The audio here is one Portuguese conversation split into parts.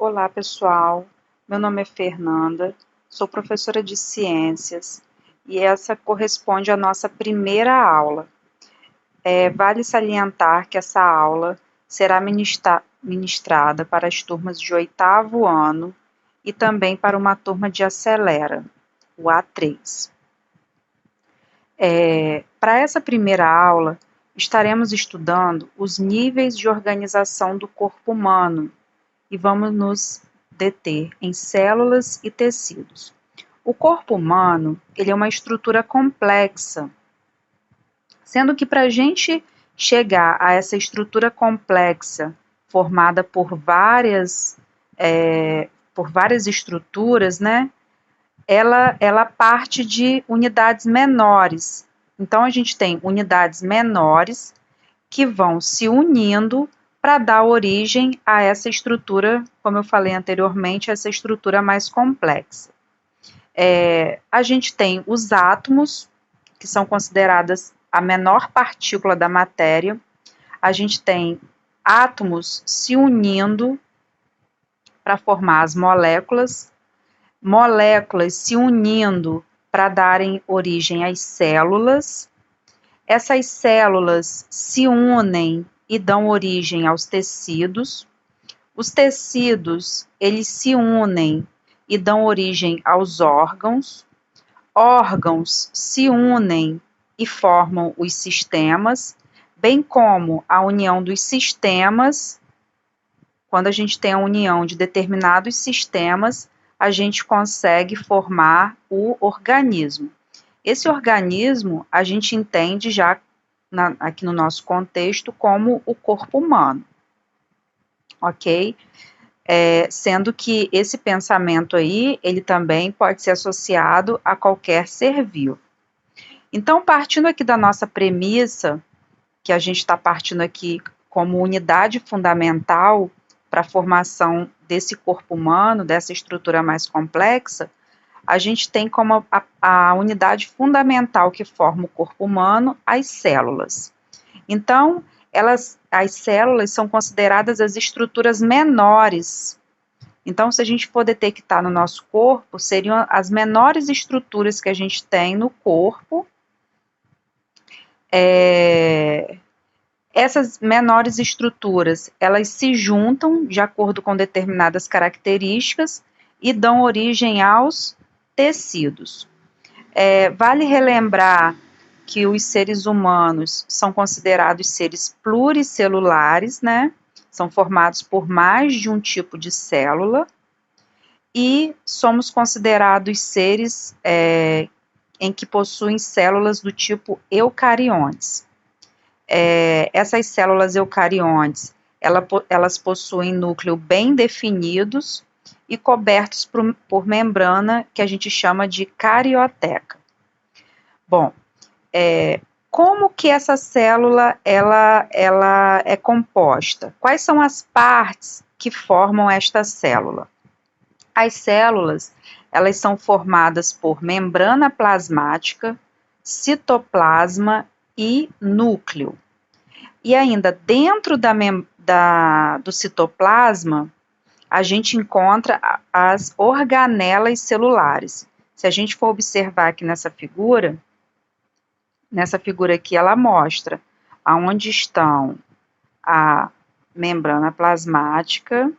Olá, pessoal. Meu nome é Fernanda, sou professora de ciências e essa corresponde à nossa primeira aula. Vale salientar que essa aula será ministrada para as turmas de oitavo ano e também para uma turma de acelera, o A3. Para essa primeira aula, estaremos estudando os níveis de organização do corpo humano e vamos nos deter em células e tecidos. O corpo humano, ele é uma estrutura complexa, sendo que para a gente chegar a essa estrutura complexa, formada por várias estruturas, né, ela parte de unidades menores. Então, a gente tem unidades menores que vão se unindo para dar origem a essa estrutura, como eu falei anteriormente, essa estrutura mais complexa. A gente tem os átomos, que são consideradas a menor partícula da matéria. A gente tem átomos se unindo para formar as moléculas, moléculas se unindo para darem origem às células. Essas células se unem e dão origem aos tecidos. Os tecidos, eles se unem e dão origem aos órgãos. Órgãos se unem e formam os sistemas, bem como a união dos sistemas. Quando a gente tem a união de determinados sistemas, a gente consegue formar o organismo. Esse organismo a gente entende já aqui no nosso contexto como o corpo humano, ok? Sendo que esse pensamento aí, ele também pode ser associado a qualquer ser vivo. Então, partindo aqui da nossa premissa, que a gente está partindo aqui como unidade fundamental para a formação desse corpo humano, dessa estrutura mais complexa, a gente tem como a unidade fundamental que forma o corpo humano as células. Então, as células são consideradas as estruturas menores. Então, se a gente for detectar no nosso corpo, seriam as menores estruturas que a gente tem no corpo. Essas menores estruturas, elas se juntam de acordo com determinadas características e dão origem aos tecidos. Vale relembrar que os seres humanos são considerados seres pluricelulares, né? São formados por mais de um tipo de célula e somos considerados seres em que possuem células do tipo eucariontes. Essas células eucariontes, elas possuem núcleo bem definidos e cobertos por membrana que a gente chama de carioteca. Bom, como que essa célula ela é composta? Quais são as partes que formam esta célula? As células, elas são formadas por membrana plasmática, citoplasma e núcleo. E ainda dentro do citoplasma, a gente encontra as organelas celulares. Se a gente for observar aqui nessa figura aqui ela mostra aonde estão a membrana plasmática,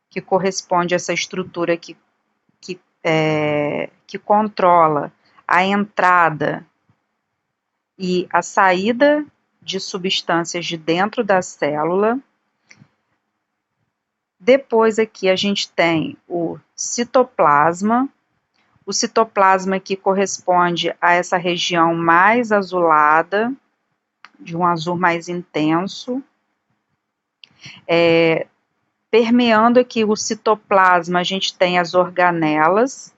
que corresponde a essa estrutura que controla a entrada e a saída de substâncias de dentro da célula. Depois aqui a gente tem o citoplasma que corresponde a essa região mais azulada, de um azul mais intenso. Permeando aqui o citoplasma, a gente tem as organelas.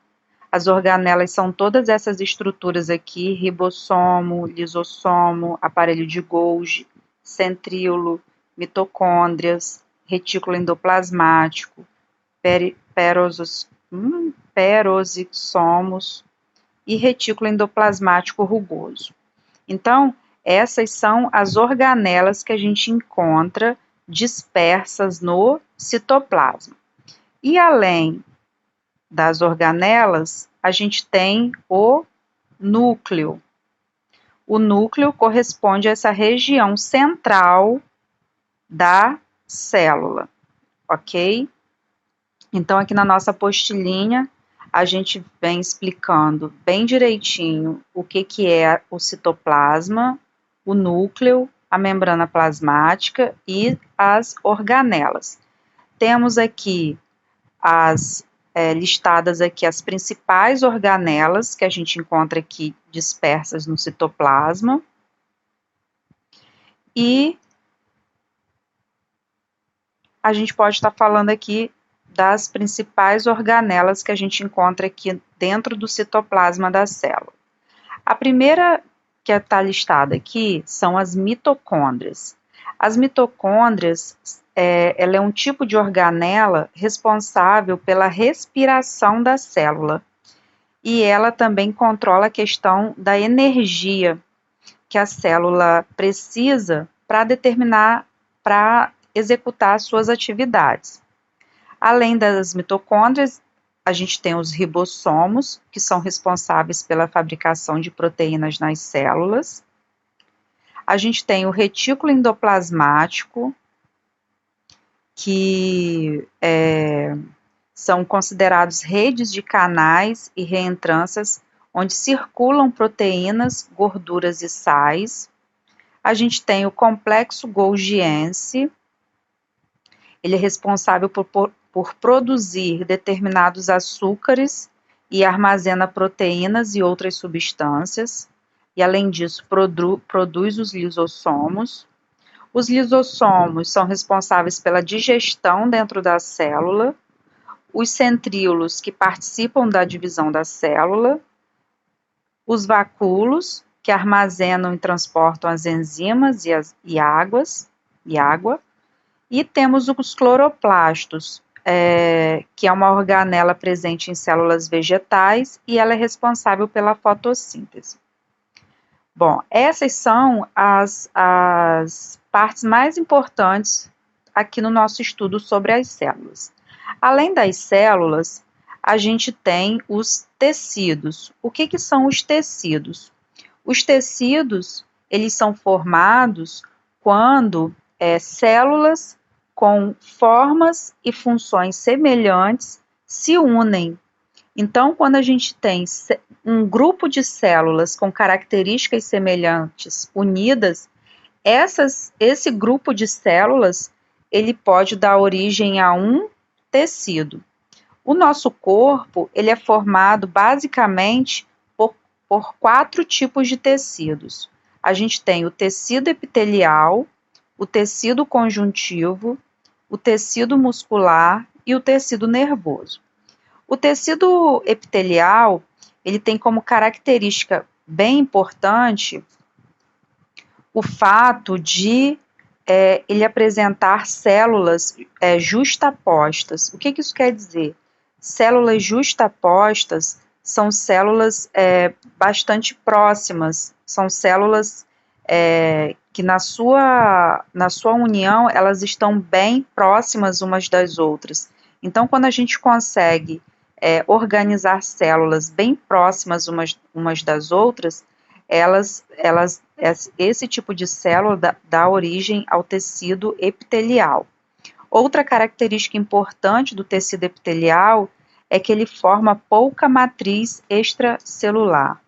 As organelas são todas essas estruturas aqui, ribossomo, lisossomo, aparelho de Golgi, centríolo, mitocôndrias, retículo endoplasmático, peroxissomos e retículo endoplasmático rugoso. Então, essas são as organelas que a gente encontra dispersas no citoplasma. E além das organelas, a gente tem o núcleo. O núcleo corresponde a essa região central da célula, ok? Então, aqui na nossa apostilinha, a gente vem explicando bem direitinho o que é o citoplasma, o núcleo, a membrana plasmática e as organelas. Temos aqui listadas aqui as principais organelas que a gente encontra aqui dispersas no citoplasma. E a gente pode estar falando aqui das principais organelas que a gente encontra aqui dentro do citoplasma da célula. A primeira que está listada aqui são as mitocôndrias. As mitocôndrias, ela é um tipo de organela responsável pela respiração da célula. E ela também controla a questão da energia que a célula precisa para executar suas atividades. Além das mitocôndrias, a gente tem os ribossomos, que são responsáveis pela fabricação de proteínas nas células. A gente tem o retículo endoplasmático, que são considerados redes de canais e reentrâncias onde circulam proteínas, gorduras e sais. A gente tem o complexo Golgiense, ele é responsável por produzir determinados açúcares e armazena proteínas e outras substâncias, e além disso produz os lisossomos. Os lisossomos são responsáveis pela digestão dentro da célula, os centríolos que participam da divisão da célula, os vacúolos que armazenam e transportam as enzimas e água, e temos os cloroplastos, que é uma organela presente em células vegetais e ela é responsável pela fotossíntese. Bom, essas são as partes mais importantes aqui no nosso estudo sobre as células. Além das células, a gente tem os tecidos. O que são os tecidos? Os tecidos, eles são formados quando células com formas e funções semelhantes se unem. Então, quando a gente tem um grupo de células com características semelhantes unidas, esse grupo de células, ele pode dar origem a um tecido. O nosso corpo, ele é formado basicamente por 4 tipos de tecidos. A gente tem o tecido epitelial, o tecido conjuntivo, o tecido muscular e o tecido nervoso. O tecido epitelial, ele tem como característica bem importante o fato de ele apresentar células justapostas. O que isso quer dizer? Células justapostas são células bastante próximas, são células que na sua união, elas estão bem próximas umas das outras. Então, quando a gente consegue organizar células bem próximas umas das outras, esse tipo de célula dá origem ao tecido epitelial. Outra característica importante do tecido epitelial é que ele forma pouca matriz extracelular.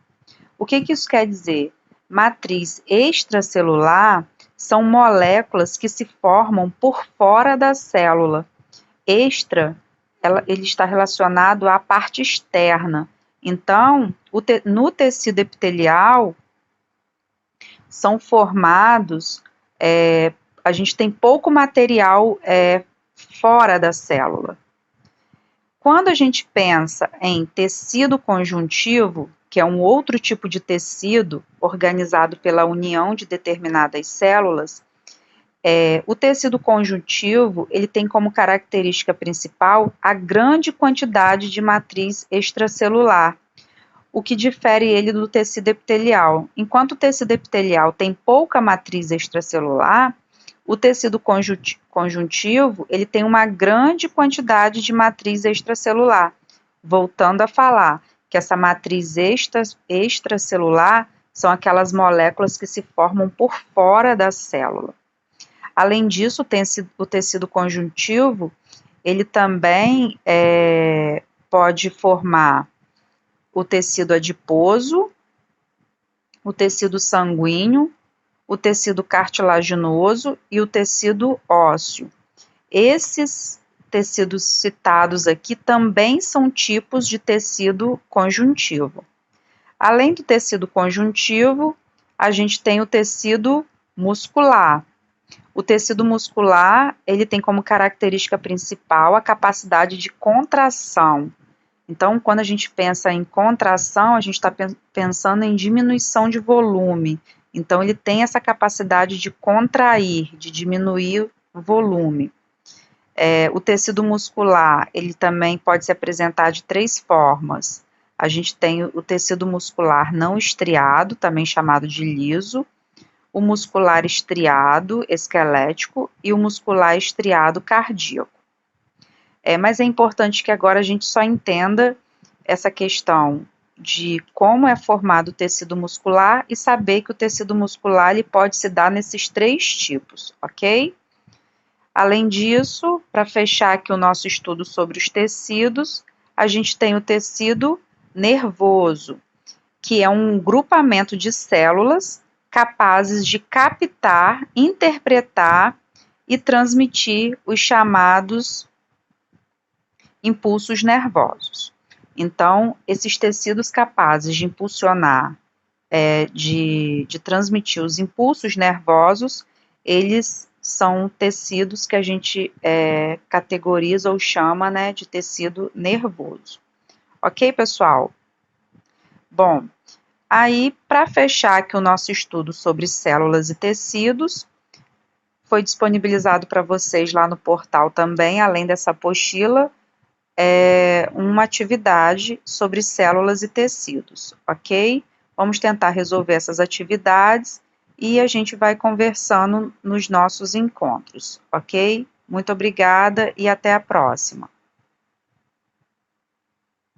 O que isso quer dizer? Matriz extracelular são moléculas que se formam por fora da célula. Extra, ele está relacionado à parte externa. Então, no tecido epitelial, são formados, a gente tem pouco material fora da célula. Quando a gente pensa em tecido conjuntivo, que é um outro tipo de tecido organizado pela união de determinadas células, o tecido conjuntivo, ele tem como característica principal a grande quantidade de matriz extracelular, o que difere ele do tecido epitelial. Enquanto o tecido epitelial tem pouca matriz extracelular, o tecido conjuntivo, ele tem uma grande quantidade de matriz extracelular. Voltando a falar que essa matriz extracelular são aquelas moléculas que se formam por fora da célula. Além disso, o tecido conjuntivo, ele também pode formar o tecido adiposo, o tecido sanguíneo, o tecido cartilaginoso e o tecido ósseo. Esses tecidos citados aqui também são tipos de tecido conjuntivo. Além do tecido conjuntivo, a gente tem o tecido muscular. O tecido muscular, ele tem como característica principal a capacidade de contração. Então, quando a gente pensa em contração, a gente está pensando em diminuição de volume. Então, ele tem essa capacidade de contrair, de diminuir o volume. O tecido muscular, ele também pode se apresentar de 3 formas. A gente tem o tecido muscular não estriado, também chamado de liso, o muscular estriado esquelético e o muscular estriado cardíaco. Mas é importante que agora a gente só entenda essa questão de como é formado o tecido muscular e saber que o tecido muscular ele pode se dar nesses 3 tipos, ok? Além disso, para fechar aqui o nosso estudo sobre os tecidos, a gente tem o tecido nervoso, que é um grupamento de células capazes de captar, interpretar e transmitir os chamados impulsos nervosos. Então, esses tecidos capazes de impulsionar, de transmitir os impulsos nervosos, eles são tecidos que a gente categoriza ou chama, né, de tecido nervoso. Ok, pessoal? Bom, aí, para fechar aqui o nosso estudo sobre células e tecidos, foi disponibilizado para vocês lá no portal também, além dessa apostila, uma atividade sobre células e tecidos, ok? Vamos tentar resolver essas atividades e a gente vai conversando nos nossos encontros, ok? Muito obrigada e até a próxima.